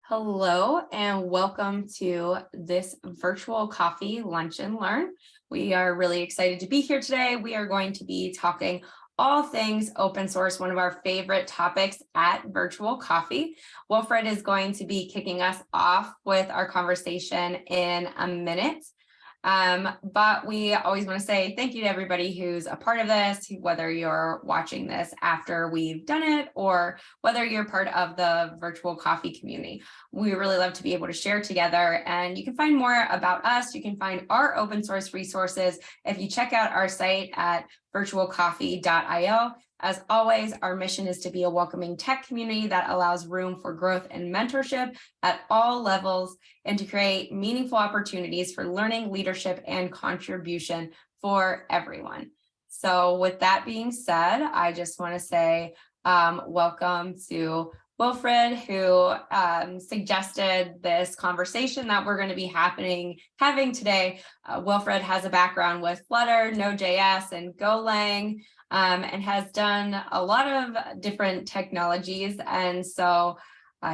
Hello and welcome to this virtual coffee lunch and learn. We are really excited to be here today. We are going to be talking all things open source, one of our favorite topics at Virtual Coffee. Wilfred is going to be kicking us off with our conversation in a minute. But we always want to say thank you to everybody who's a part of this, whether you're watching this after we've done it or whether you're part of the virtual coffee community. We really love to be able to share together, and you can find more about us. You can find our open source resources if you check out our site at virtualcoffee.io. As always, our mission is to be a welcoming tech community that allows room for growth and mentorship at all levels, and to create meaningful opportunities for learning, leadership, and contribution for everyone. So with that being said, I just want to say welcome to Wilfred, who suggested this conversation that we're going to be having today. Wilfred has a background with Flutter, Node.js, and Golang, and has done a lot of different technologies. And so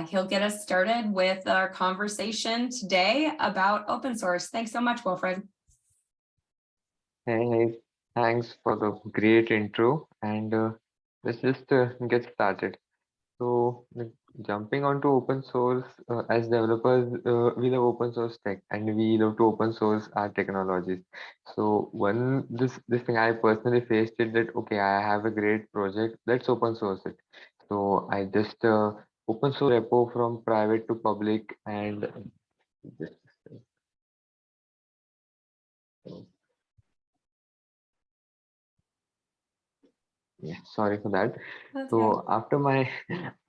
he'll get us started with our conversation today about open source. Thanks so much, Wilfred. Hey, thanks for the great intro, and let's just get started. So, jumping onto open source, as developers, we love open source tech, and we love to open source our technologies. So, this thing I personally faced it that okay, I have a great project, let's open source it. So I just open source repo from private to public, and just yeah, sorry for that. That's So good. after my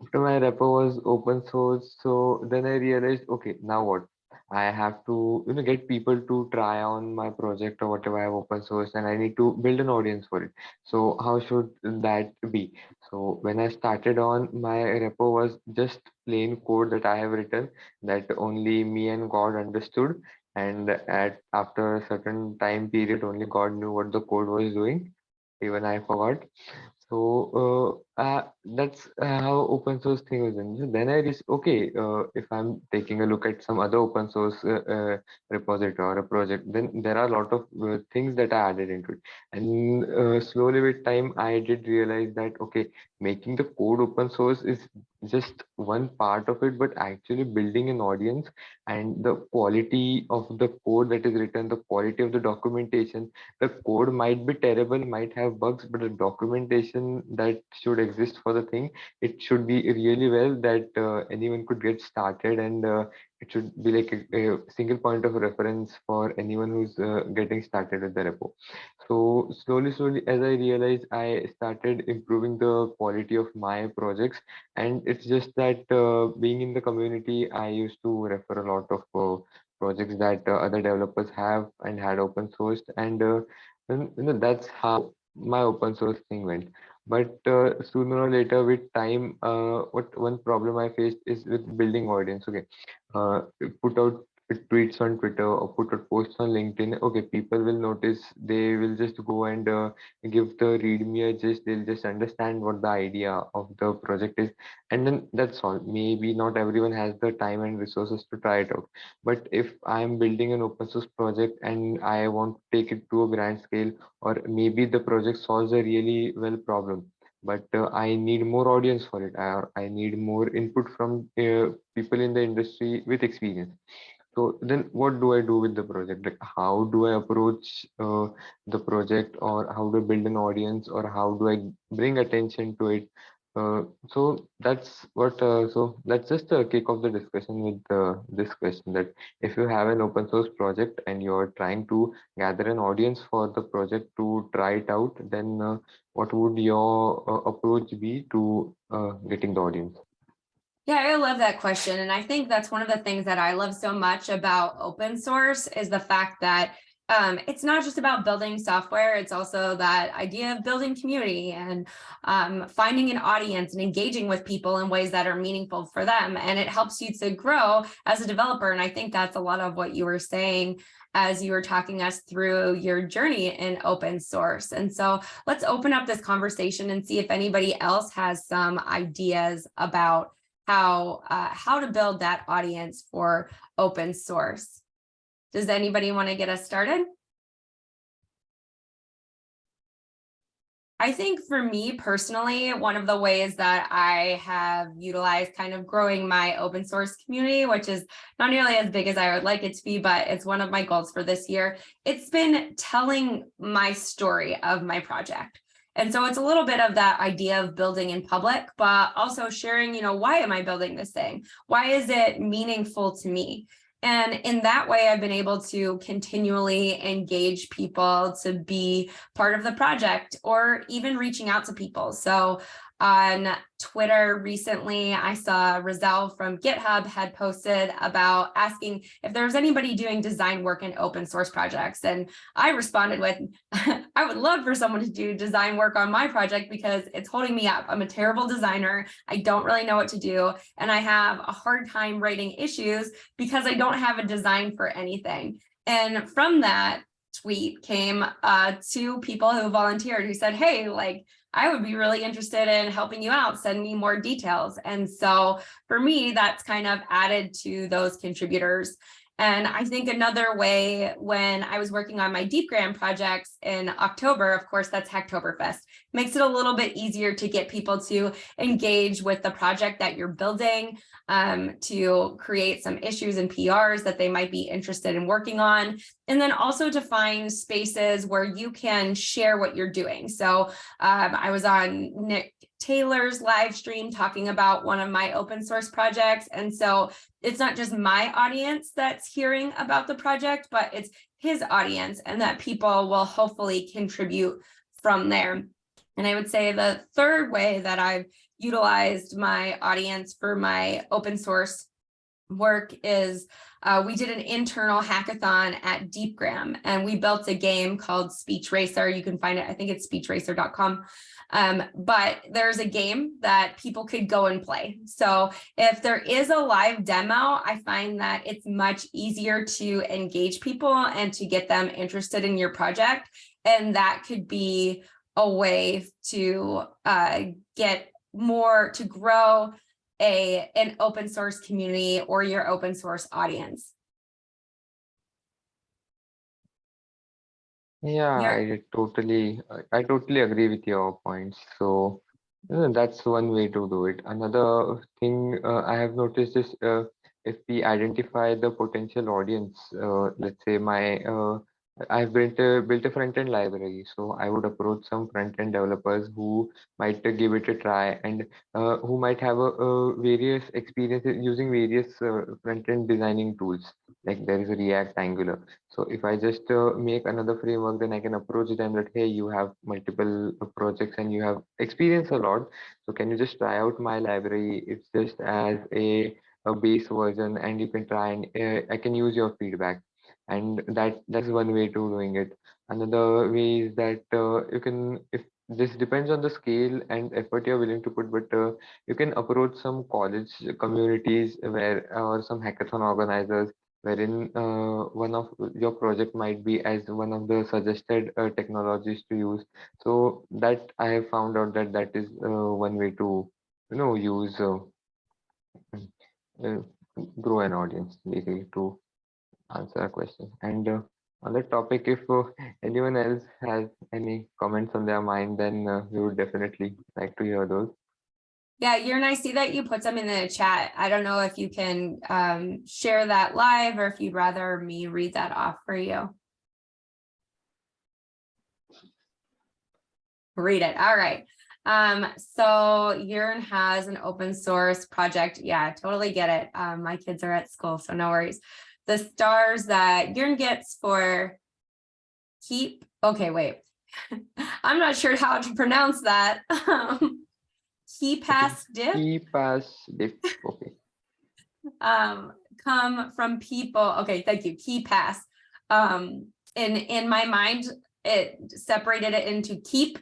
after my repo was open source, so then I realized, okay, now what? I have to get people to try on my project or whatever I have open source, and I need to build an audience for it. So how should that be? So when I started on, my repo was just plain code that I have written that only me and God understood, and at after a certain time period, only God knew what the code was doing. Even I forgot. So that's how open source thing was done. So then I realized, okay, if I'm taking a look at some other open source repository or a project, then there are a lot of things that I added into it. And slowly with time, I did realize that, okay, making the code open source is just one part of it, but actually building an audience and the quality of the code that is written, the quality of the documentation, the code might be terrible, might have bugs, but the documentation that should exist for the thing, it should be really well that anyone could get started, and it should be like a single point of reference for anyone who's getting started with the repo. So slowly, as I realized, I started improving the quality of my projects, and it's just that being in the community, I used to refer a lot of projects that other developers have and had open sourced, and then that's how my open source thing went. But sooner or later, with time, what one problem I faced is with building audience. Okay, put out tweets on Twitter or put out posts on LinkedIn. Okay, people will notice. They will just go and give the readme a gist. They'll just understand what the idea of the project is, and then that's all. Maybe not everyone has the time and resources to try it out. But if I'm building an open source project and I want to take it to a grand scale, or maybe the project solves a really well problem, but I need more audience for it, or I need more input from people in the industry with experience. So then what do I do with the project? Like, how do I approach the project, or how do I build an audience, or how do I bring attention to it? So that's what. So let's just kick off the discussion with this question: that if you have an open source project and you're trying to gather an audience for the project to try it out, then what would your approach be to getting the audience? Yeah, I love that question. And I think that's one of the things that I love so much about open source is the fact that it's not just about building software. It's also that idea of building community and finding an audience and engaging with people in ways that are meaningful for them. And it helps you to grow as a developer. And I think that's a lot of what you were saying as you were talking us through your journey in open source. And so let's open up this conversation and see if anybody else has some ideas about how to build that audience for open source. Does anybody want to get us started? I think for me personally, one of the ways that I have utilized kind of growing my open source community, which is not nearly as big as I would like it to be, but it's one of my goals for this year. It's been telling my story of my project. And so it's a little bit of that idea of building in public, but also sharing, why am I building this thing? Why is it meaningful to me? And in that way, I've been able to continually engage people to be part of the project or even reaching out to people. So on Twitter recently, I saw Rizal from GitHub had posted about asking if there was anybody doing design work in open source projects. And I responded with, I would love for someone to do design work on my project because it's holding me up. I'm a terrible designer. I don't really know what to do. And I have a hard time writing issues because I don't have a design for anything. And from that tweet came 2 people who volunteered who said, hey, I would be really interested in helping you out. Send me more details. And so for me, that's kind of added to those contributors. And I think another way, when I was working on my DeepGram projects in October, of course, that's Hacktoberfest, makes it a little bit easier to get people to engage with the project that you're building, to create some issues and PRs that they might be interested in working on, and then also to find spaces where you can share what you're doing. So I was on Nick Taylor's live stream talking about one of my open source projects. And so it's not just my audience that's hearing about the project, but it's his audience, and that people will hopefully contribute from there. And I would say the third way that I've utilized my audience for my open source work is we did an internal hackathon at DeepGram, and we built a game called Speech Racer. You can find it, I think it's speechracer.com. But there's a game that people could go and play. So if there is a live demo, I find that it's much easier to engage people and to get them interested in your project. And that could be a way to get more, to grow an open source community or your open source audience. Yeah, I totally agree with your points. So that's one way to do it. Another thing I have noticed is if we identify the potential audience, let's say I've built a front-end library, so I would approach some front-end developers who might give it a try, and who might have various experiences using various front-end designing tools. Like there is a React, Angular. So if I just make another framework, then I can approach them that, hey, you have multiple projects and you have experience a lot. So can you just try out my library? It's just as a base version, and you can try and I can use your feedback. And that's one way to doing it. Another way is that you can, if this depends on the scale and effort you're willing to put, but you can approach some college communities where, or some hackathon organizers, wherein one of your project might be as one of the suggested technologies to use. So that I have found out that that is one way to use uh, grow an audience, basically, to answer a question. And on that topic, if anyone else has any comments on their mind, then we would definitely like to hear those. Yeah, you're nice. See that you put some in the chat. I don't know if you can share that live or if you'd rather me read that off for you. Read it. All right. So Yearn has an open source project. Yeah, I totally get it. My kids are at school, so no worries. The stars that Yearn gets for keep. Okay, wait. I'm not sure how to pronounce that. Key pass diff. Key pass diff. Okay. Come from people. Okay, thank you. Key pass. In my mind, it separated it into keep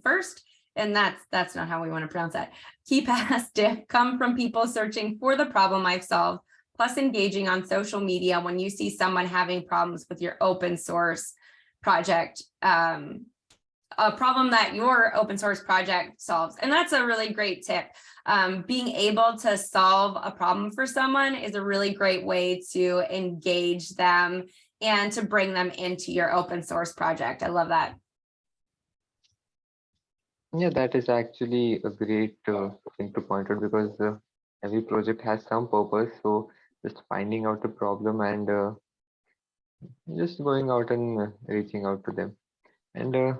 first, and that's not how we want to pronounce that. Key pass diff come from people searching for the problem I've solved, plus engaging on social media when you see someone having problems with your open source project. a problem that your open source project solves. And that's a really great tip. Being able to solve a problem for someone is a really great way to engage them and to bring them into your open source project. I love that. Yeah, that is actually a great thing to point out, because every project has some purpose. So just finding out the problem and just going out and reaching out to them. And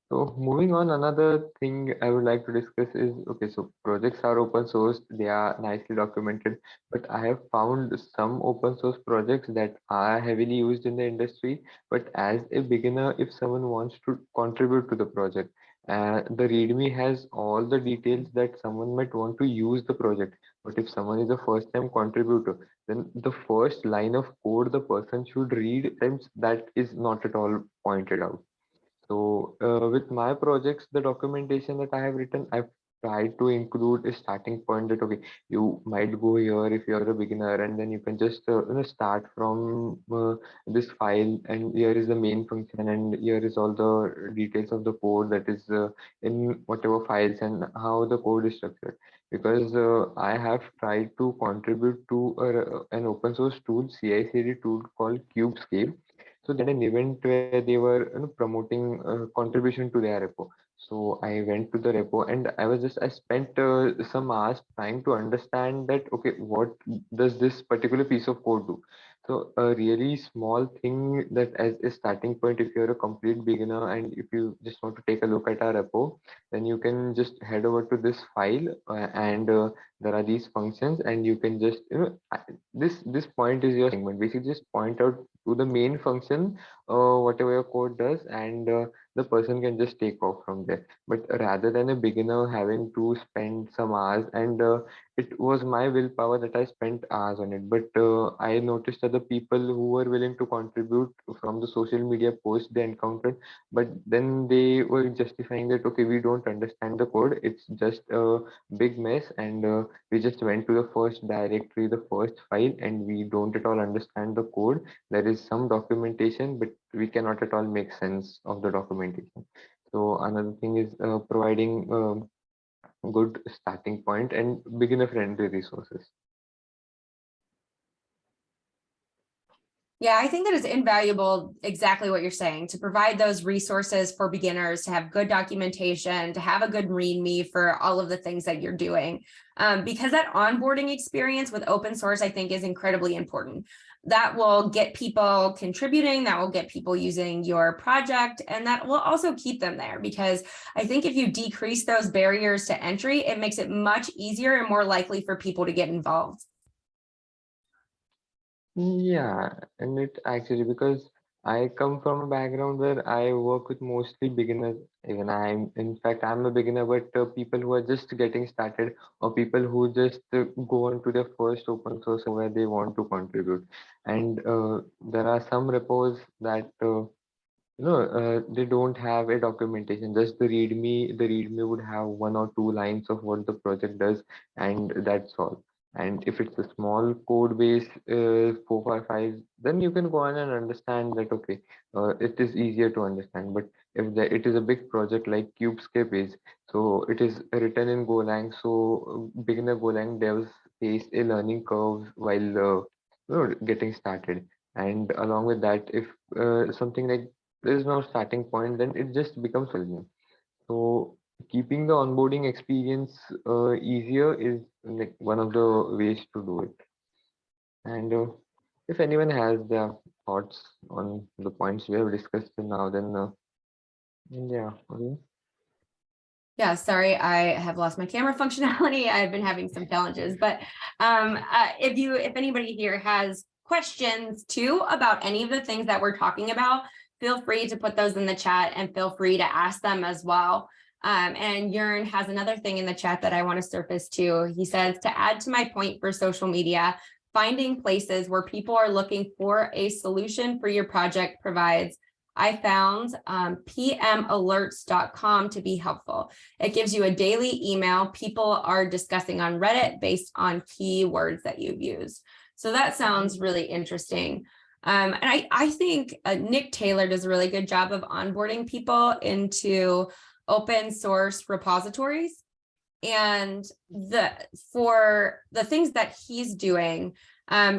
so moving on, another thing I would like to discuss is, okay, so projects are open source, they are nicely documented, but I have found some open source projects that are heavily used in the industry. But as a beginner, if someone wants to contribute to the project, the README has all the details that someone might want to use the project. But if someone is a first time contributor, then the first line of code the person should read, times that is not at all pointed out. So with my projects, the documentation that I have written, I've tried to include a starting point that, okay, you might go here if you're a beginner, and then you can just start from this file, and here is the main function, and here is all the details of the code that is in whatever files and how the code is structured. Because I have tried to contribute to an open source tool, CI/CD tool called Kubescape. So they had an event where they were promoting contribution to their repo. So I went to the repo and I spent some hours trying to understand that, okay, what does this particular piece of code do? So a really small thing that as a starting point, if you're a complete beginner and if you just want to take a look at our repo, then you can just head over to this file and there are these functions, and you can just, this point is your segment. Basically just point out to the main function whatever your code does, and the person can just take off from there. But rather than a beginner having to spend some hours, and it was my willpower that I spent hours on it. But I noticed that the people who were willing to contribute from the social media posts they encountered, but then they were justifying that, okay, we don't understand the code, it's just a big mess, and we just went to the first directory, the first file, and we don't at all understand the code. There is some documentation, but we cannot at all make sense of the documentation. So another thing is providing good starting point and beginner friendly resources. Yeah, I think that is invaluable, exactly what you're saying, to provide those resources for beginners, to have good documentation, to have a good README for all of the things that you're doing. Because that onboarding experience with open source, I think, is incredibly important. That will get people contributing, that will get people using your project, and that will also keep them there. Because I think if you decrease those barriers to entry, it makes it much easier and more likely for people to get involved. Yeah, and it actually, because I come from a background where I work with mostly beginners. Even in fact, I'm a beginner, but people who are just getting started, or people who just go on to their first open source where they want to contribute. And there are some repos that they don't have a documentation, just the readme. The readme would have 1 or 2 lines of what the project does, and that's all. And if it's a small code base, 4 5 files, then you can go on and understand that, okay, it is easier to understand. But if it is a big project like Kubescape is, so it is written in Golang, so beginner Golang devs face a learning curve while getting started. And along with that, if something like there is no starting point, then it just becomes overwhelming. So keeping the onboarding experience easier is like one of the ways to do it. And if anyone has their thoughts on the points we have discussed till now, then yeah, okay. Yeah, sorry, I have lost my camera functionality. I've been having some challenges, but if anybody here has questions too about any of the things that we're talking about, feel free to put those in the chat and feel free to ask them as well. And Jörn has another thing in the chat that I want to surface too. He says, to add to my point for social media, finding places where people are looking for a solution for your project provides. I found pmalerts.com to be helpful. It gives you a daily email people are discussing on Reddit based on keywords that you've used. So that sounds really interesting. And I think Nick Taylor does a really good job of onboarding people into open source repositories. And for the things that he's doing,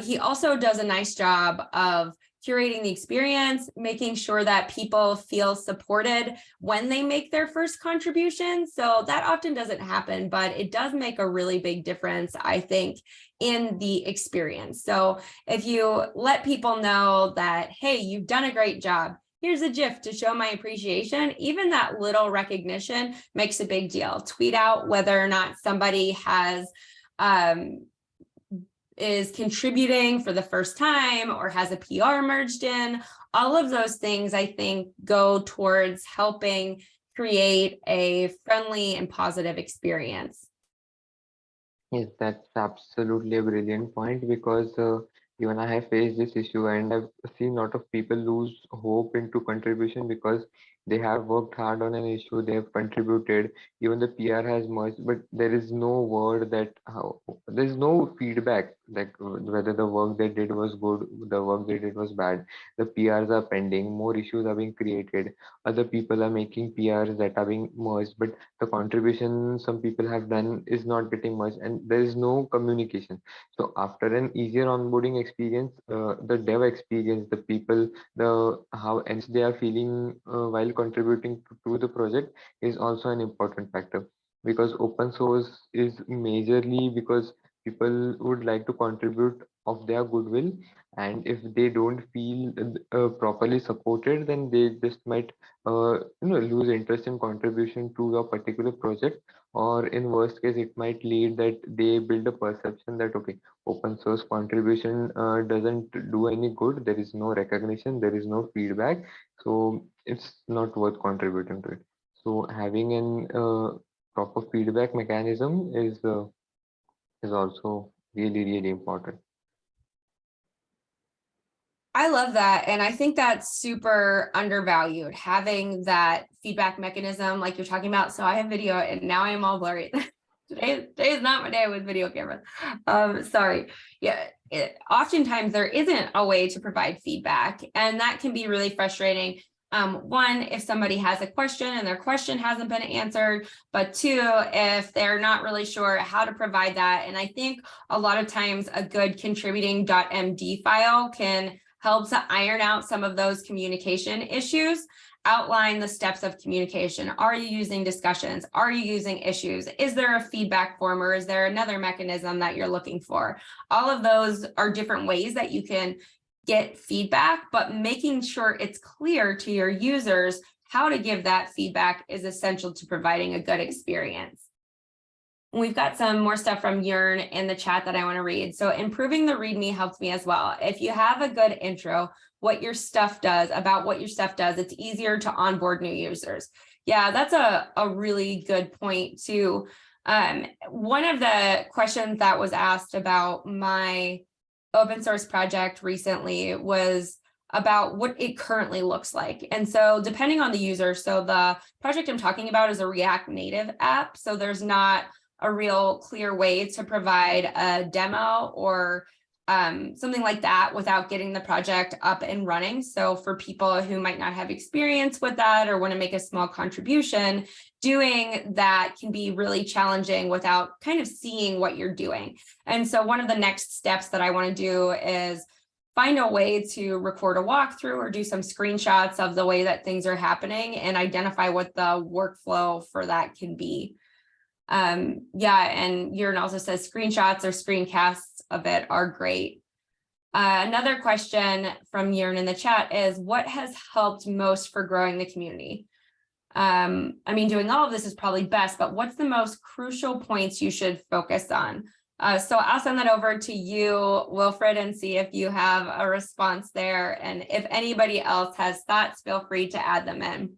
he also does a nice job of curating the experience, making sure that people feel supported when they make their first contribution. So that often doesn't happen, but it does make a really big difference, I think, in the experience. So if you let people know that, hey, you've done a great job, here's a GIF to show my appreciation, even that little recognition makes a big deal. Tweet out whether or not somebody has is contributing for the first time or has a PR merged in. All of those things, I think, go towards helping create a friendly and positive experience. Yes, that's absolutely a brilliant point because even I have faced this issue and I've seen a lot of people lose hope into contribution because they have worked hard on an issue, they have contributed, even the PR has merged, but there is no word that how there's no feedback like whether the work they did was good, the work they did was bad. The PRs are pending, more issues are being created, other people are making PRs that are being merged, but the contribution some people have done is not getting much and there is no communication. So after an easier onboarding experience, the dev experience, the people, the how and they are feeling while contributing to the project is also an important factor, because open source is majorly because people would like to contribute of their goodwill, and if they don't feel properly supported, then they just might lose interest in contribution to a particular project, or in worst case it might lead that they build a perception that okay, open source contribution doesn't do any good, there is no recognition, there is no feedback, so it's not worth contributing to it. So having an proper feedback mechanism is also really important. I love that. And I think that's super undervalued, having that feedback mechanism like you're talking about. So I have video and now I am all blurry. Today is not my day with video cameras. Sorry. Yeah. Oftentimes there isn't a way to provide feedback, and that can be really frustrating. One, if somebody has a question and their question hasn't been answered, but two, if they're not really sure how to provide that. And I think a lot of times a good contributing.md file can help to iron out some of those communication issues, outline the steps of communication. Are you using discussions? Are you using issues? Is there a feedback form, or is there another mechanism that you're looking for? All of those are different ways that you can get feedback, but making sure it's clear to your users how to give that feedback is essential to providing a good experience. We've got some more stuff from Jörn in the chat that I want to read. So improving the README helped me as well. If you have a good intro, what your stuff does, it's easier to onboard new users. Yeah, that's a really good point too. One of the questions that was asked about my open source project recently was about what it currently looks like. And so depending on the user, so the project I'm talking about is a React Native app. So there's not a real clear way to provide a demo or something like that without getting the project up and running. So for people who might not have experience with that or want to make a small contribution, doing that can be really challenging without kind of seeing what you're doing. And so one of the next steps that I want to do is find a way to record a walkthrough or do some screenshots of the way that things are happening and identify what the workflow for that can be. Yeah, and Jörn also says screenshots or screencasts of it are great. Another question from Jörn in the chat is, what has helped most for growing the community? I mean, doing all of this is probably best, but what's the most crucial points you should focus on? So I'll send that over to you, Wilfred, and see if you have a response there. And if anybody else has thoughts, feel free to add them in.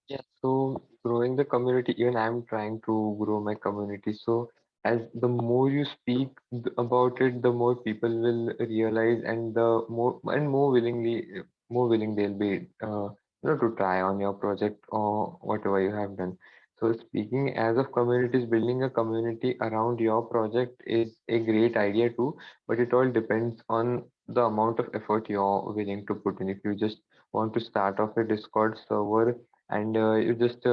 Yeah, so growing the community, even I'm trying to grow my community. So as the more you speak about it, the more people will realize, and the more willing they'll be, to try on your project or whatever you have done. So speaking as of communities, building a community around your project is a great idea too, but it all depends on the amount of effort you're willing to put in. If you just want to start off a Discord server and you just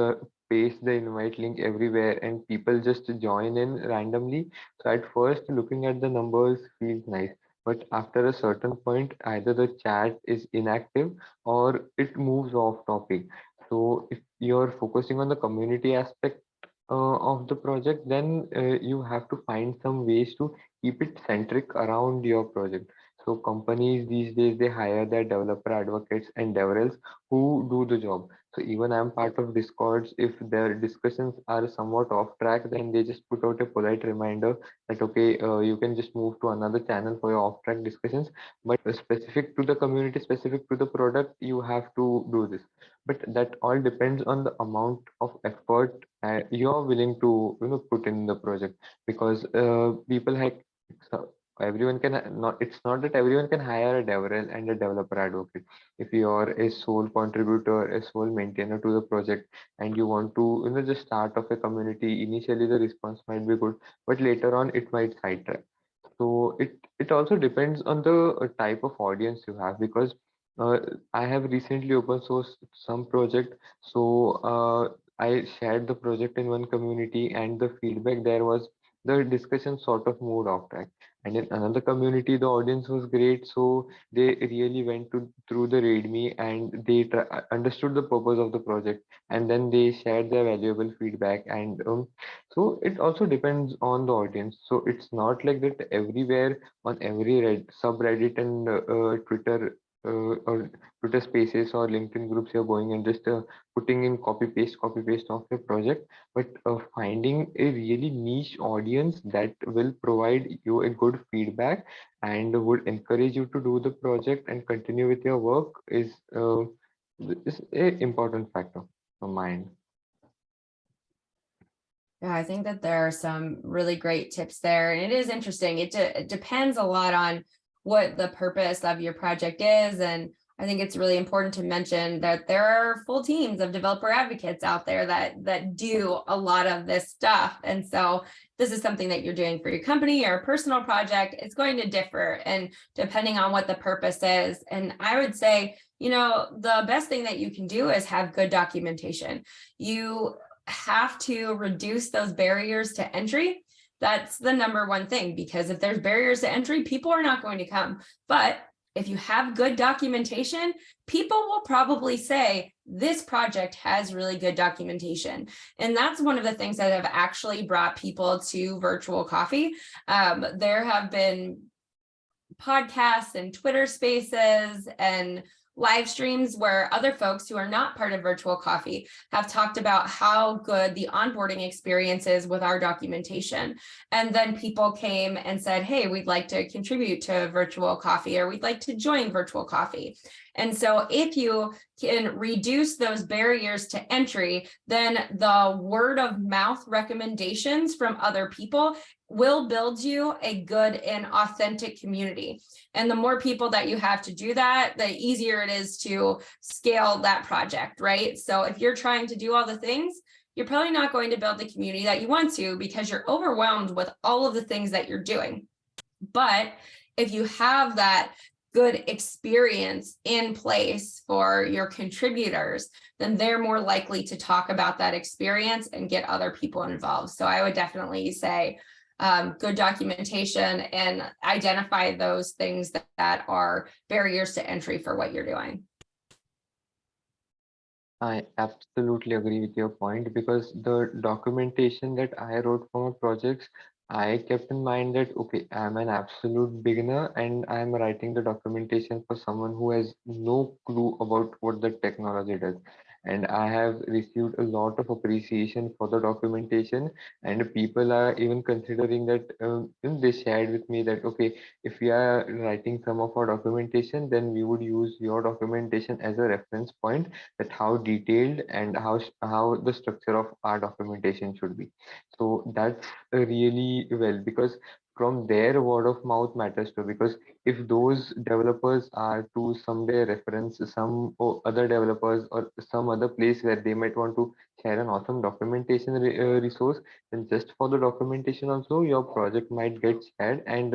paste the invite link everywhere and people just join in randomly, so at first looking at the numbers feels nice. But after a certain point, either the chat is inactive or it moves off topic. So if you're focusing on the community aspect of the project, then you have to find some ways to keep it centric around your project. So companies these days they hire their developer advocates and devrels who do the job. So even I'm part of Discords. If their discussions are somewhat off track, then they just put out a polite reminder that okay, you can just move to another channel for your off track discussions. But specific to the community, specific to the product, you have to do this, but that all depends on the amount of effort you're willing to put in the project, because people have so everyone can not it's not that everyone can hire a developer and a developer advocate. If you're a sole contributor, a sole maintainer to the project, and you want to just start off a community, initially the response might be good, but later on it might sidetrack. So it also depends on the type of audience you have, because uh, I have recently open sourced some project. So I shared the project in one community, and the feedback there was the discussion sort of moved off track. And in another community, the audience was great, so they really went through the README and they understood the purpose of the project, and then they shared their valuable feedback. And so it also depends on the audience. So it's not like that everywhere on every subreddit and or Twitter Spaces or LinkedIn groups you're going and just putting in copy paste of your project, but finding a really niche audience that will provide you a good feedback and would encourage you to do the project and continue with your work is a important factor from my end. Yeah, I think that there are some really great tips there. And it is interesting. It depends a lot on what the purpose of your project is. And I think it's really important to mention that there are full teams of developer advocates out there that do a lot of this stuff. And so this is something that you're doing for your company or a personal project. It's going to differ, and depending on what the purpose is. And I would say, the best thing that you can do is have good documentation. You have to reduce those barriers to entry. That's the number one thing, because if there's barriers to entry, people are not going to come. But if you have good documentation, people will probably say this project has really good documentation. And that's one of the things that have actually brought people to virtual coffee. There have been podcasts and Twitter spaces and live streams where other folks who are not part of virtual coffee have talked about how good the onboarding experience is with our documentation. And then people came and said, hey, we'd like to contribute to virtual coffee, or we'd like to join virtual coffee. And so if you can reduce those barriers to entry, then the word of mouth recommendations from other people will build you a good and authentic community. And the more people that you have to do that, the easier it is to scale that project, right? So if you're trying to do all the things, you're probably not going to build the community that you want to, because you're overwhelmed with all of the things that you're doing. But if you have that good experience in place for your contributors, then they're more likely to talk about that experience and get other people involved. So I would definitely say good documentation and identify those things that are barriers to entry for what you're doing. I absolutely agree with your point, because the documentation that I wrote for my projects, I kept in mind that okay, I'm an absolute beginner and I'm writing the documentation for someone who has no clue about what the technology does. And I have received a lot of appreciation for the documentation, and people are even considering that they shared with me that okay, if we are writing some of our documentation, then we would use your documentation as a reference point, that how detailed and how the structure of our documentation should be. So that's really well, because from their word of mouth matters too, because if those developers are to someday reference some other developers or some other place where they might want to share an awesome documentation resource, then just for the documentation also your project might get shared, and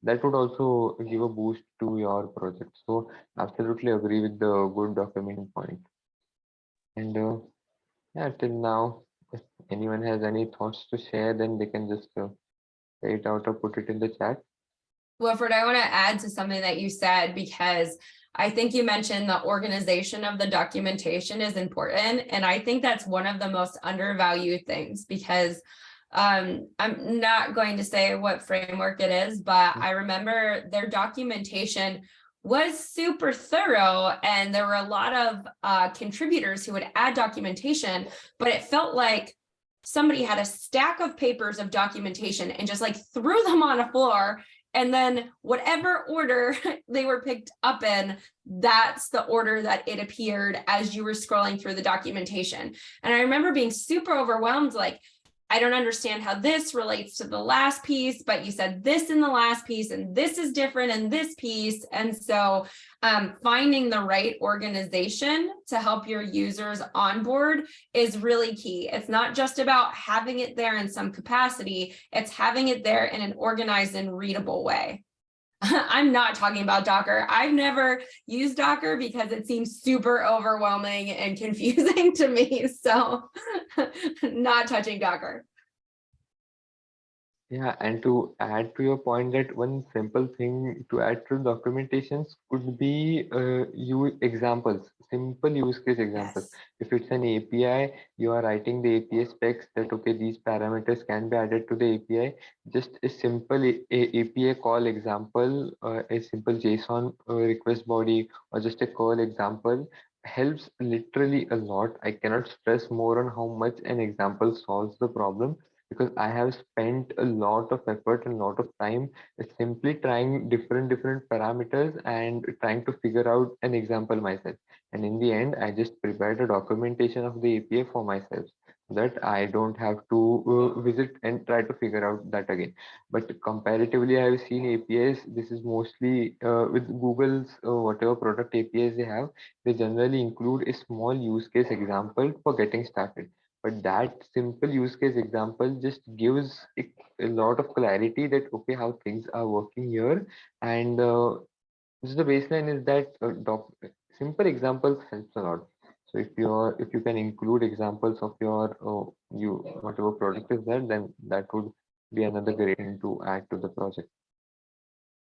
that would also give a boost to your project. So absolutely agree with the good documenting point. And yeah, till now, if anyone has any thoughts to share, then they can just say it out or put it in the chat. Wilfred, I want to add to something that you said, because I think you mentioned the organization of the documentation is important. And I think that's one of the most undervalued things, because I'm not going to say what framework it is, but I remember their documentation was super thorough, and there were a lot of contributors who would add documentation, but it felt like somebody had a stack of papers of documentation and just like threw them on a floor, and then whatever order they were picked up in, that's the order that it appeared as you were scrolling through the documentation. And I remember being super overwhelmed, like, I don't understand how this relates to the last piece, but you said this in the last piece, and this is different in this piece. And so finding the right organization to help your users onboard is really key. It's not just about having it there in some capacity, it's having it there in an organized and readable way. I'm not talking about Docker. I've never used Docker because it seems super overwhelming and confusing to me. So not touching Docker. Yeah, and to add to your point, that one simple thing to add to documentations could be examples, simple use case examples. Yes. If it's an API, you are writing the API specs that, okay, these parameters can be added to the API. Just a simple API call example, a simple JSON request body, or just a call example helps literally a lot. I cannot stress more on how much an example solves the problem, because I have spent a lot of effort and a lot of time simply trying different parameters and trying to figure out an example myself. And in the end, I just prepared a documentation of the API for myself, so that I don't have to visit and try to figure out that again. But comparatively, I have seen APIs. This is mostly with Google's whatever product APIs they have. They generally include a small use case example for getting started, but that simple use case example just gives a lot of clarity that, okay, how things are working here. And just the baseline is that simple examples helps a lot. So if you can include examples of your you whatever product is there, then that would be another great thing to add to the project.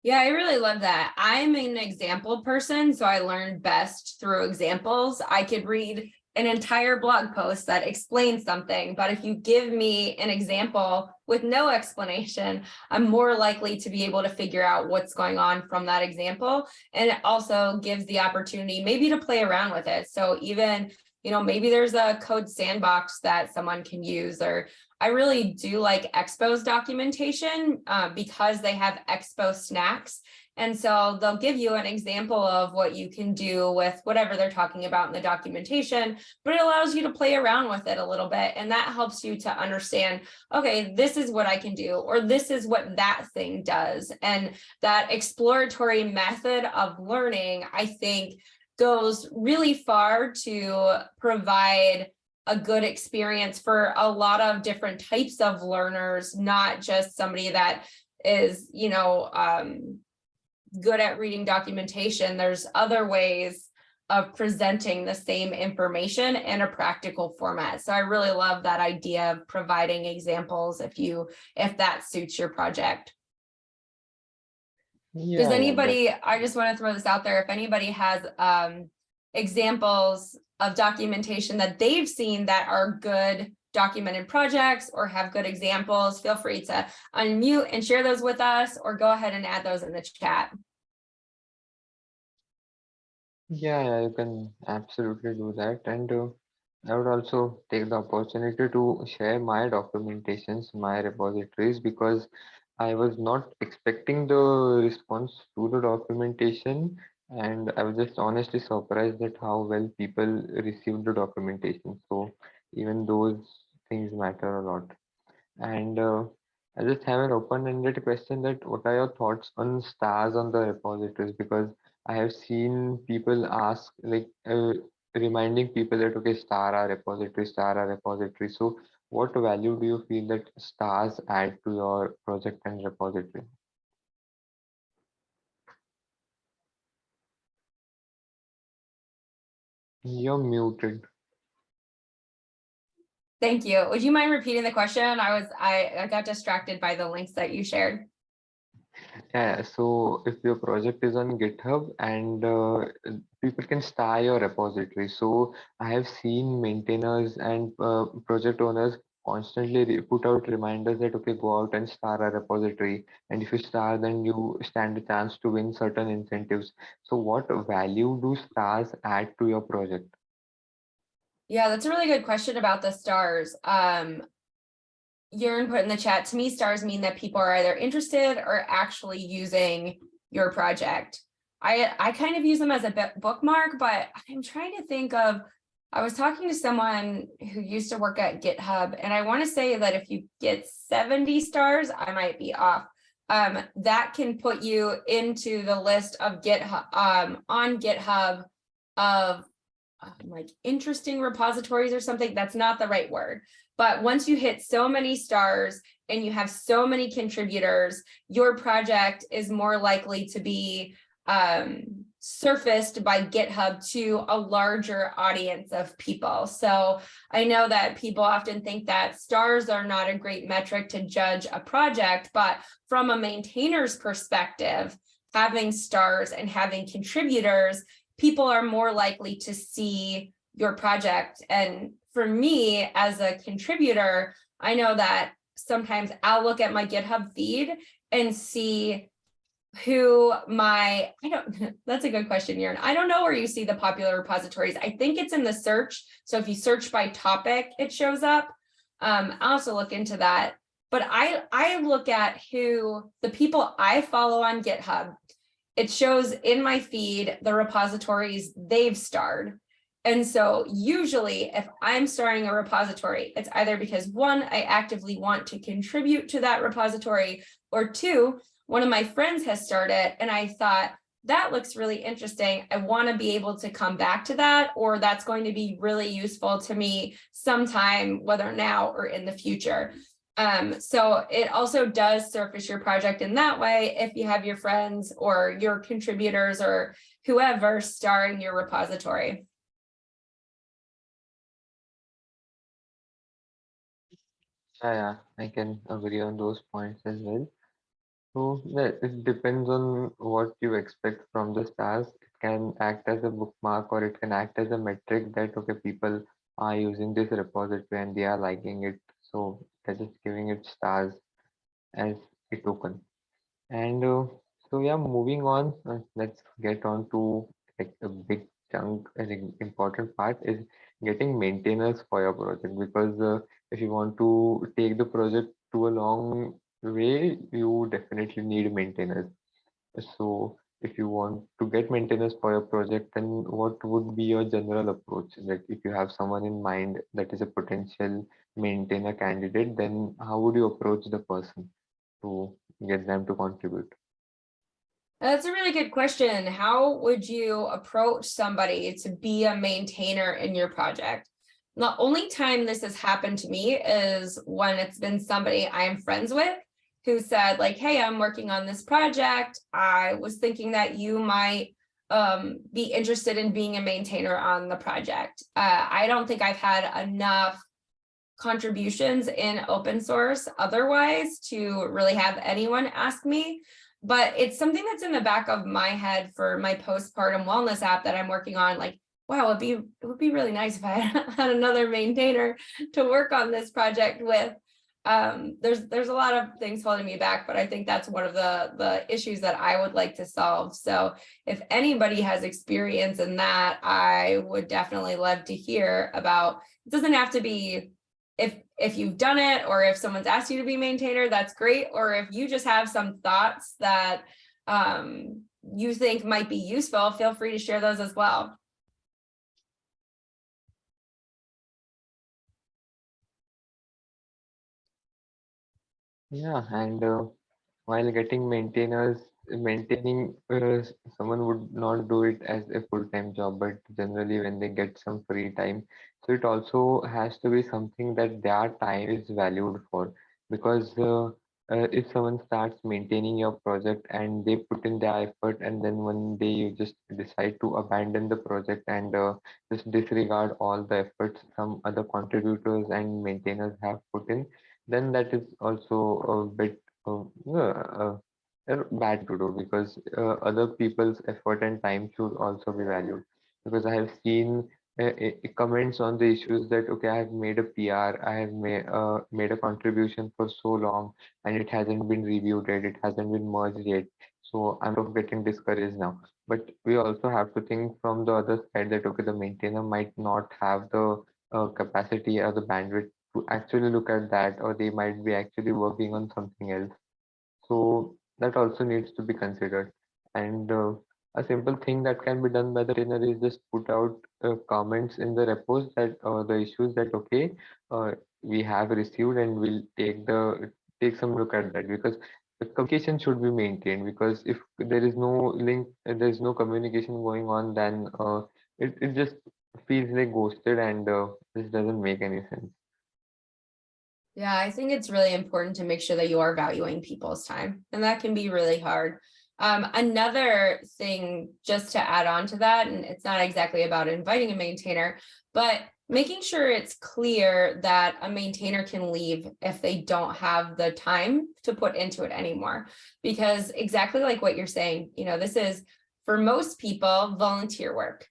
Yeah, I really love that. I'm an example person, so I learn best through examples. I could read an entire blog post that explains something, but if you give me an example with no explanation, I'm more likely to be able to figure out what's going on from that example. And it also gives the opportunity maybe to play around with it. So even, maybe there's a code sandbox that someone can use, or I really do like Expo's documentation because they have Expo snacks. And so they'll give you an example of what you can do with whatever they're talking about in the documentation, but it allows you to play around with it a little bit. And that helps you to understand, okay, this is what I can do, or this is what that thing does. And that exploratory method of learning, I think, goes really far to provide a good experience for a lot of different types of learners, not just somebody that is, good at reading documentation. There's other ways of presenting the same information in a practical format. So I really love that idea of providing examples if that suits your project. Does Yeah, anybody, I just want to throw this out there, if anybody has examples of documentation that they've seen that are good documented projects or have good examples, feel free to unmute and share those with us, or go ahead and add those in the chat. yeah, you can absolutely do that. And I would also take the opportunity to share my documentations, my repositories, because I was not expecting the response to the documentation, and I was just honestly surprised at how well people received the documentation. So even those things matter a lot. And I just have an open-ended question that what are your thoughts on stars on the repositories? Because I have seen people ask like reminding people that okay, star are repository, star are repository. So what value do you feel that stars add to your project and repository? You're muted. Thank you. Would you mind repeating the question? I got distracted by the links that you shared. Yeah, so if your project is on GitHub and people can star your repository. So I have seen maintainers and project owners constantly put out reminders that okay, go out and star a repository. And if you star, then you stand a chance to win certain incentives. So what value do stars add to your project? Yeah, that's a really good question about the stars. Your input in the chat, to me, stars mean that people are either interested or actually using your project. I kind of use them as a bookmark, but I'm trying to think of, I was talking to someone who used to work at GitHub, and I want to say that if you get 70 stars, I might be off. That can put you into the list of GitHub on GitHub of like interesting repositories or something. That's not the right word. But once you hit so many stars and you have so many contributors, your project is more likely to be surfaced by GitHub to a larger audience of people. So I know that people often think that stars are not a great metric to judge a project, but from a maintainer's perspective, having stars and having contributors, people are more likely to see your project. And for me as a contributor, I know that sometimes I'll look at my GitHub feed and see who that's a good question, Yaron. I don't know where you see the popular repositories. I think it's in the search. So if you search by topic, it shows up. I'll also look into that. But I look at who the people I follow on GitHub. It shows in my feed the repositories they've starred. And so usually if I'm starting a repository, it's either because one, I actively want to contribute to that repository, or two, one of my friends has started and I thought, that looks really interesting. I want to be able to come back to that, or that's going to be really useful to me sometime, whether now or in the future. So it also does surface your project in that way if you have your friends or your contributors or whoever starring your repository. Yeah, I can agree on those points as well. So yeah, it depends on what you expect from the stars. It can act as a bookmark or it can act as a metric that okay, people are using this repository and they are liking it. So they're just giving it stars as a token. And so yeah, moving on, let's get on to like a big chunk, an important part is getting maintainers for your project because if you want to take the project to a long way, you definitely need maintainers. So if you want to get maintainers for your project, then what would be your general approach? Like if you have someone in mind that is a potential maintainer candidate, then how would you approach the person to get them to contribute? That's a really good question. How would you approach somebody to be a maintainer in your project? The only time this has happened to me is when it's been somebody I am friends with who said like, hey, I'm working on this project. I was thinking that you might be interested in being a maintainer on the project. I don't think I've had enough contributions in open source otherwise to really have anyone ask me, but it's something that's in the back of my head for my postpartum wellness app that I'm working on. Like, wow, it would be really nice if I had another maintainer to work on this project with. There's a lot of things holding me back, but I think that's one of the issues that I would like to solve. So if anybody has experience in that, I would definitely love to hear about. It doesn't have to be if you've done it or if someone's asked you to be maintainer, that's great. Or if you just have some thoughts that you think might be useful, feel free to share those as well. Yeah, and while getting maintaining someone would not do it as a full-time job, but generally when they get some free time, so it also has to be something that their time is valued for. Because if someone starts maintaining your project and they put in their effort, and then one day you just decide to abandon the project and just disregard all the efforts some other contributors and maintainers have put in, then that is also a bit bad to do, because other people's effort and time should also be valued. Because I have seen comments on the issues that, okay, I have made a PR, I have made a contribution for so long, and it hasn't been reviewed yet, it hasn't been merged yet. So I'm sort of getting discouraged now. But we also have to think from the other side that, okay, the maintainer might not have the capacity or the bandwidth to actually look at that, or they might be actually working on something else. So that also needs to be considered. And a simple thing that can be done by the trainer is just put out comments in the repos that the issues that, okay, uh, we have received, and we'll take some look at that. Because the communication should be maintained, because if there is no link, there is no communication going on, then it just feels like ghosted, and this doesn't make any sense. Yeah, I think it's really important to make sure that you are valuing people's time, and that can be really hard. Another thing, just to add on to that, and it's not exactly about inviting a maintainer, but making sure it's clear that a maintainer can leave if they don't have the time to put into it anymore. Because exactly like what you're saying, this is, for most people, volunteer work.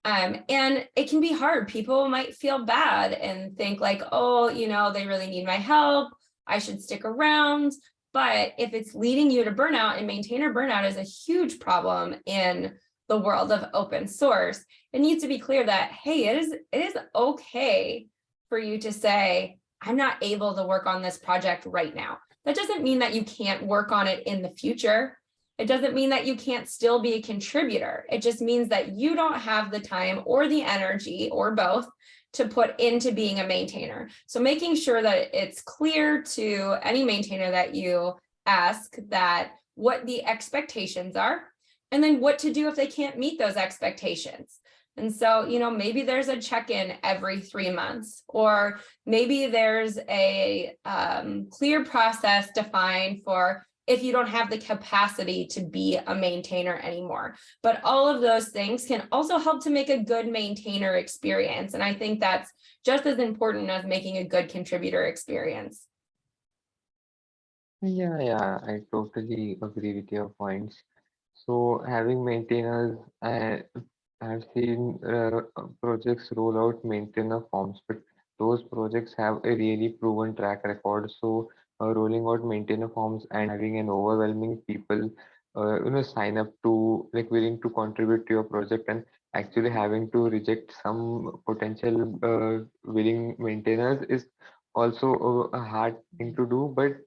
And it can be hard. People might feel bad and think like, oh, they really need my help, I should stick around. But if it's leading you to burnout, and maintainer burnout is a huge problem in the world of open source, it needs to be clear that, hey, it is okay for you to say, I'm not able to work on this project right now. That doesn't mean that you can't work on it in the future. It doesn't mean that you can't still be a contributor. It just means that you don't have the time or the energy, or both, to put into being a maintainer. So making sure that it's clear to any maintainer that you ask that what the expectations are, and then what to do if they can't meet those expectations. And so, maybe there's a check-in every 3 months, or maybe there's a clear process defined for if you don't have the capacity to be a maintainer anymore. But all of those things can also help to make a good maintainer experience. And I think that's just as important as making a good contributor experience. Yeah, I totally agree with your points. So having maintainers, I've seen projects roll out maintainer forms, but those projects have a really proven track record. So rolling out maintainer forms and having an overwhelming people, sign up to, like, willing to contribute to your project, and actually having to reject some potential willing maintainers is also a hard thing to do. But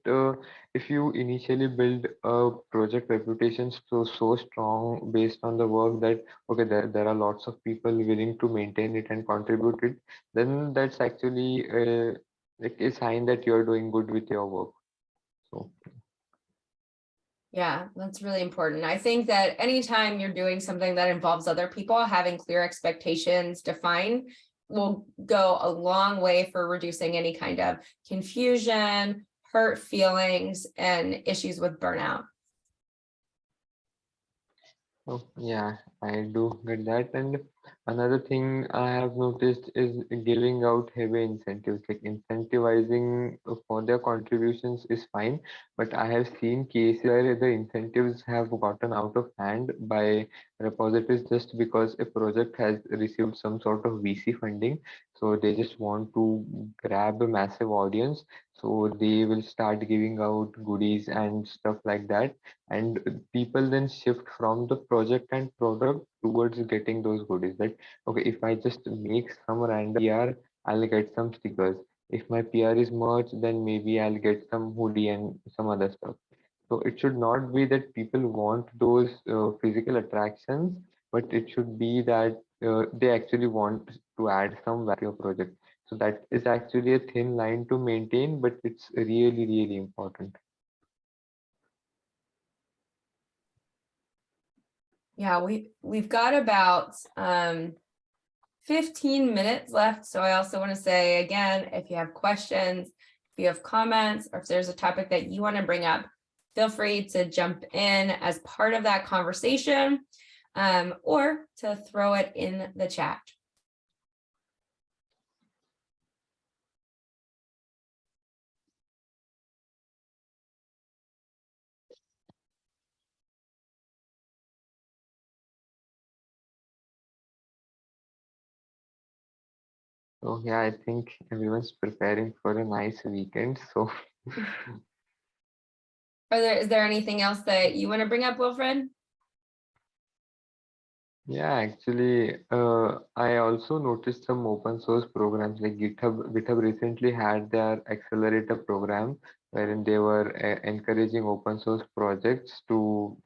if you initially build a project reputation so strong based on the work that, okay, there are lots of people willing to maintain it and contribute it, then that's actually like a sign that you're doing good with your work. So Yeah, that's really important. I think that anytime you're doing something that involves other people, having clear expectations defined will go a long way for reducing any kind of confusion, hurt feelings, and issues with burnout. Oh, yeah, I do get that. And another thing I have noticed is giving out heavy incentives. Like, incentivizing for their contributions is fine, but I have seen cases where the incentives have gotten out of hand by repositories just because a project has received some sort of VC funding. So they just want to grab a massive audience. So they will start giving out goodies and stuff like that, and people then shift from the project and product towards getting those goodies. Like, okay, if I just make some random PR, I'll get some stickers. If my PR is merged, then maybe I'll get some hoodie and some other stuff. So it should not be that people want those physical attractions, but it should be that they actually want to add some value to a project. So that is actually a thin line to maintain, but it's really, really important. Yeah, we've got about 15 minutes left. So I also want to say again, if you have questions, if you have comments, or if there's a topic that you want to bring up, feel free to jump in as part of that conversation, or to throw it in the chat. So yeah, I think everyone's preparing for a nice weekend. So Is there anything else that you want to bring up, Wilfred? yeah, actually, I also noticed some open source programs like GitHub. GitHub recently had their accelerator program wherein they were encouraging open source projects to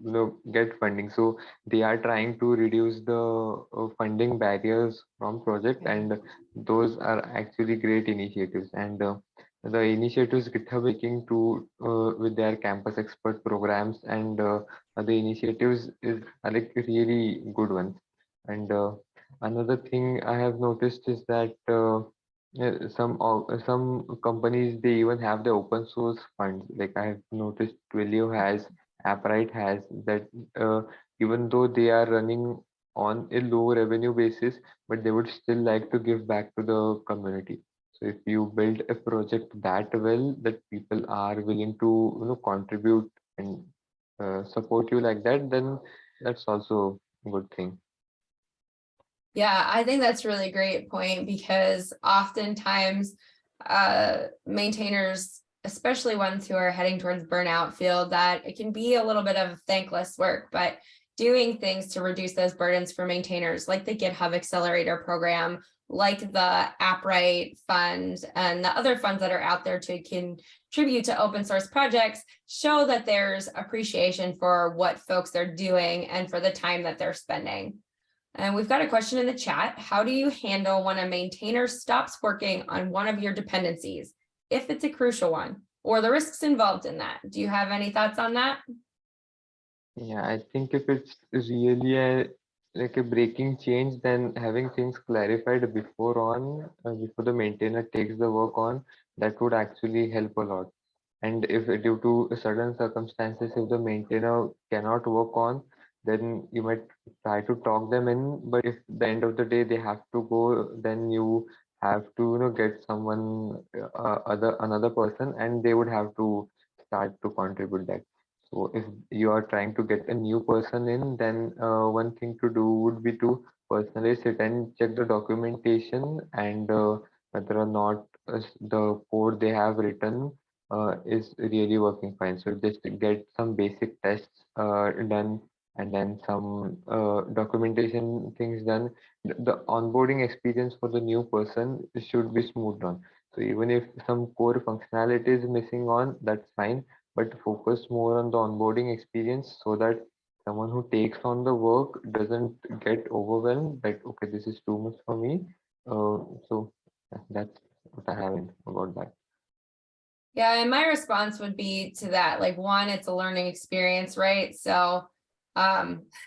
get funding. So they are trying to reduce the funding barriers from project, and those are actually great initiatives. And the initiatives GitHub is taking to with their campus expert programs and the initiatives are like really good ones. And another thing I have noticed is that some companies they even have the open source funds. Like I have noticed Twilio has, Appright has that. Even though they are running on a low revenue basis, but they would still like to give back to the community. So if you build a project that well that people are willing to contribute and support you like that, then that's also a good thing. Yeah, I think that's a really great point, because oftentimes maintainers, especially ones who are heading towards burnout, feel that it can be a little bit of thankless work, but doing things to reduce those burdens for maintainers, like the GitHub Accelerator program, like the Appright Fund, and the other funds that are out there to contribute to open source projects, show that there's appreciation for what folks are doing and for the time that they're spending. And we've got a question in the chat. How do you handle when a maintainer stops working on one of your dependencies, if it's a crucial one, or the risks involved in that? Do you have any thoughts on that? Yeah, I think if it's really like a breaking change, then having things clarified before the maintainer takes the work on, that would actually help a lot. And if due to certain circumstances, if the maintainer cannot work on, then you might try to talk them in. But if the end of the day they have to go, then you have to get someone another person, and they would have to start to contribute that. So if you are trying to get a new person in, then one thing to do would be to personally sit and check the documentation and whether or not the code they have written is really working fine. So just get some basic tests done and then some documentation things done. The onboarding experience for the new person should be smoothed on. So even if some core functionality is missing on, that's fine, but focus more on the onboarding experience so that someone who takes on the work doesn't get overwhelmed like, okay, this is too much for me. So that's what I have about that. Yeah, and my response would be to that, like, one, it's a learning experience, right? So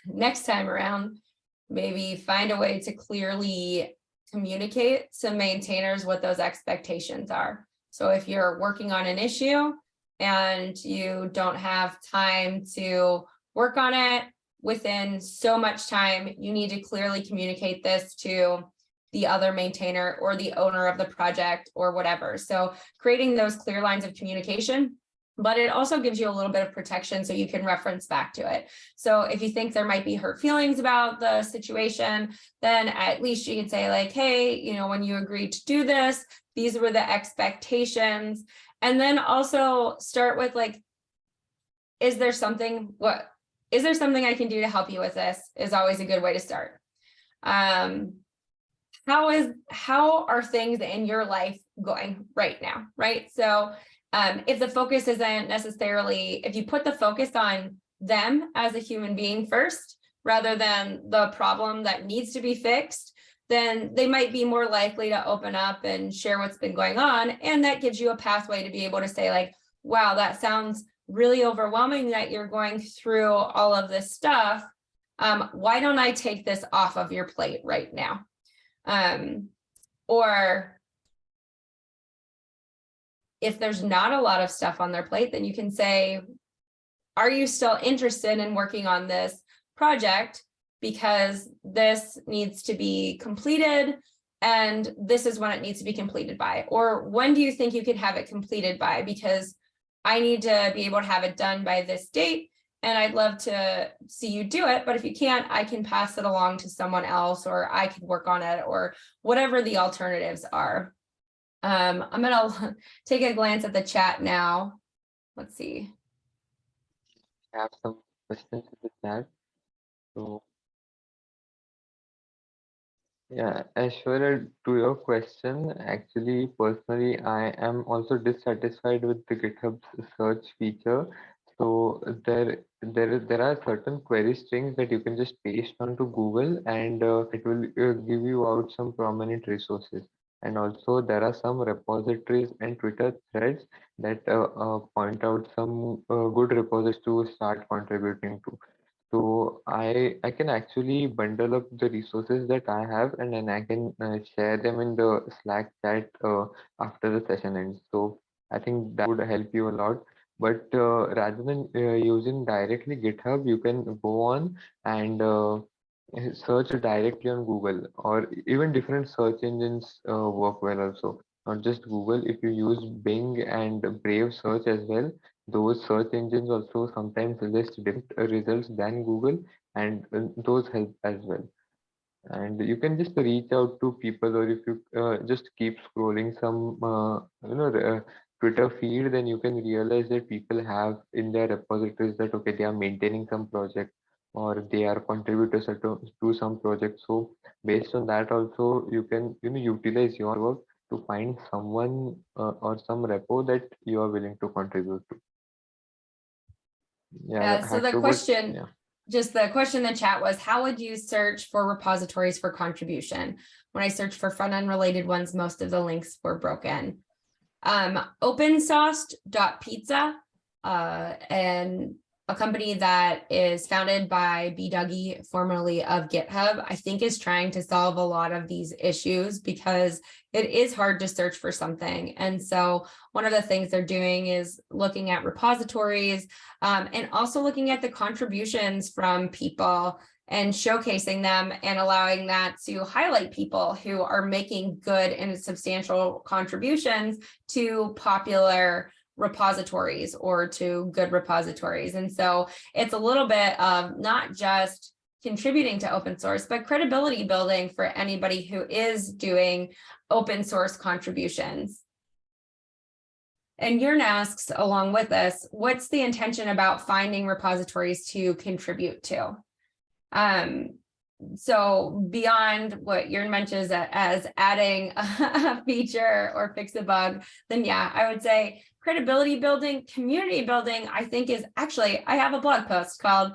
next time around, maybe find a way to clearly communicate to maintainers what those expectations are. So if you're working on an issue and you don't have time to work on it within so much time, you need to clearly communicate this to the other maintainer or the owner of the project or whatever. So creating those clear lines of communication, but it also gives you a little bit of protection so you can reference back to it. So if you think there might be hurt feelings about the situation, then at least you can say like, hey, when you agreed to do this, these were the expectations. And then also start with like, is there something I can do to help you with this is always a good way to start. How are things in your life going right now, right? So if the focus isn't necessarily, if you put the focus on them as a human being first, rather than the problem that needs to be fixed, then they might be more likely to open up and share what's been going on. And that gives you a pathway to be able to say like, wow, that sounds really overwhelming that you're going through all of this stuff. Why don't I take this off of your plate right now? Or if there's not a lot of stuff on their plate, then you can say, are you still interested in working on this project? Because this needs to be completed and this is when it needs to be completed by. Or when do you think you could have it completed by? Because I need to be able to have it done by this date and I'd love to see you do it. But if you can't, I can pass it along to someone else, or I can work on it, or whatever the alternatives are. I'm gonna take a glance at the chat now. Let's see. I have some questions in the chat. So yeah, Aishwarya, to your question, actually, personally, I am also dissatisfied with the GitHub's search feature. So there are certain query strings that you can just paste onto Google, and it will give you out some prominent resources. And also, there are some repositories and Twitter threads that point out some good repositories to start contributing to. So I can actually bundle up the resources that I have, and then I can share them in the Slack chat after the session ends. So I think that would help you a lot. But rather than using directly GitHub, you can go on and search directly on Google, or even different search engines work well also. Not just Google. If you use Bing and Brave search as well, those search engines also sometimes list different results than Google, and those help as well. And you can just reach out to people, or if you just keep scrolling some Twitter feed, then you can realize that people have in their repositories that okay, they are maintaining some project, or they are contributors to some project. So based on that also, you can utilize your work to find someone or some repo that you are willing to contribute to. Yeah, So the question, yeah. just the question in the chat was, how would you search for repositories for contribution? When I searched for front-end related ones, most of the links were broken. OpenSauce.pizza, and a company that is founded by B. Dougie, formerly of GitHub, I think is trying to solve a lot of these issues because it is hard to search for something. And so one of the things they're doing is looking at repositories and also looking at the contributions from people and showcasing them and allowing that to highlight people who are making good and substantial contributions to popular repositories or to good repositories. And so it's a little bit of not just contributing to open source, but credibility building for anybody who is doing open source contributions. And Jörn asks, along with this, what's the intention about finding repositories to contribute to? So beyond what Jörn mentions as adding a feature or fix a bug, then yeah, I would say credibility building, community building, I think is actually, I have a blog post called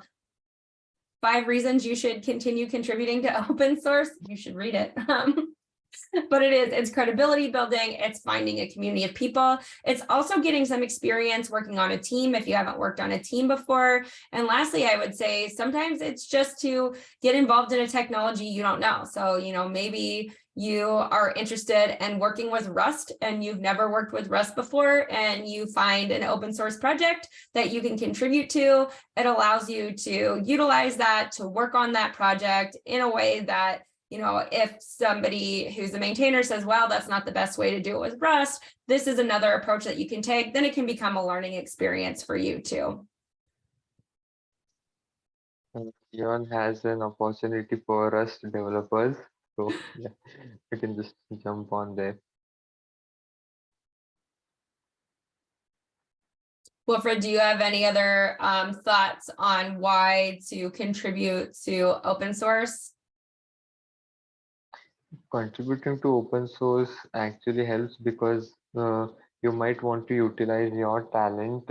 5 Reasons You Should Continue Contributing to Open Source. You should read it. But it's credibility building, it's finding a community of people. It's also getting some experience working on a team if you haven't worked on a team before. And lastly, I would say sometimes it's just to get involved in a technology you don't know. So, maybe you are interested in working with Rust and you've never worked with Rust before, and you find an open source project that you can contribute to. It allows you to utilize that to work on that project in a way that if somebody who's a maintainer says, well, that's not the best way to do it with Rust, this is another approach that you can take, then it can become a learning experience for you too. Jörn has an opportunity for us developers, so yeah, we can just jump on there. Wilfred, do you have any other thoughts on why to contribute to open source? Contributing to open source actually helps because you might want to utilize your talent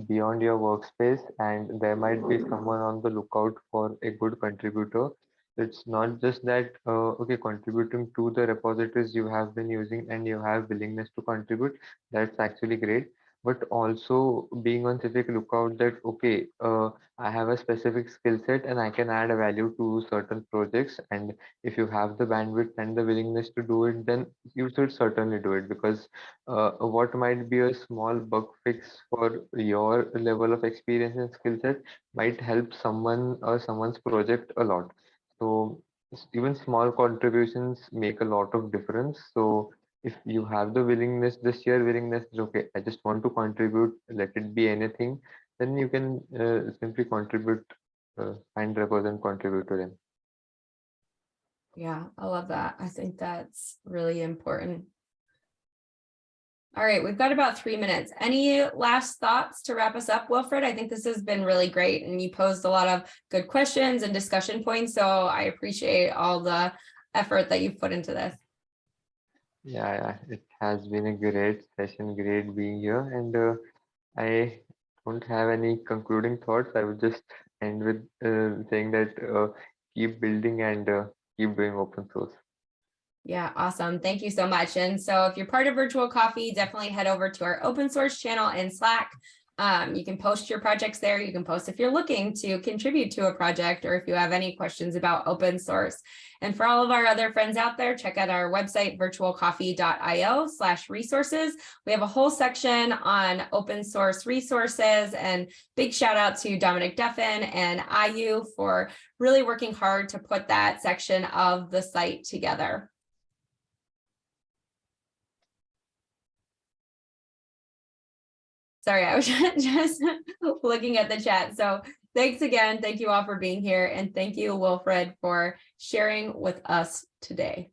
beyond your workspace, and there might be someone on the lookout for a good contributor. It's not just that, okay, contributing to the repositories you have been using and you have willingness to contribute. That's actually great. But also being on specific lookout that, okay, I have a specific skill set and I can add a value to certain projects. And if you have the bandwidth and the willingness to do it, then you should certainly do it, because what might be a small bug fix for your level of experience and skill set might help someone or someone's project a lot. So even small contributions make a lot of difference. So if you have the willingness, the sheer willingness, okay, I just want to contribute, let it be anything, then you can simply contribute, find repos and contribute to them. Yeah, I love that. I think that's really important. All right, we've got about 3 minutes. Any last thoughts to wrap us up, Wilfred? I think this has been really great, and you posed a lot of good questions and discussion points, so I appreciate all the effort that you've put into this. Yeah, it has been a great session, great being here. And I don't have any concluding thoughts. I would just end with saying that keep building and keep doing open source. Yeah, awesome. Thank you so much. And so if you're part of Virtual Coffee, definitely head over to our open source channel in Slack. You can post your projects there. You can post if you're looking to contribute to a project, or if you have any questions about open source. And for all of our other friends out there, check out our website, virtualcoffee.io/resources. We have a whole section on open source resources, and big shout out to Dominic Duffin and IU for really working hard to put that section of the site together. Sorry, I was just looking at the chat. So thanks again. Thank you all for being here. And thank you, Wilfred, for sharing with us today.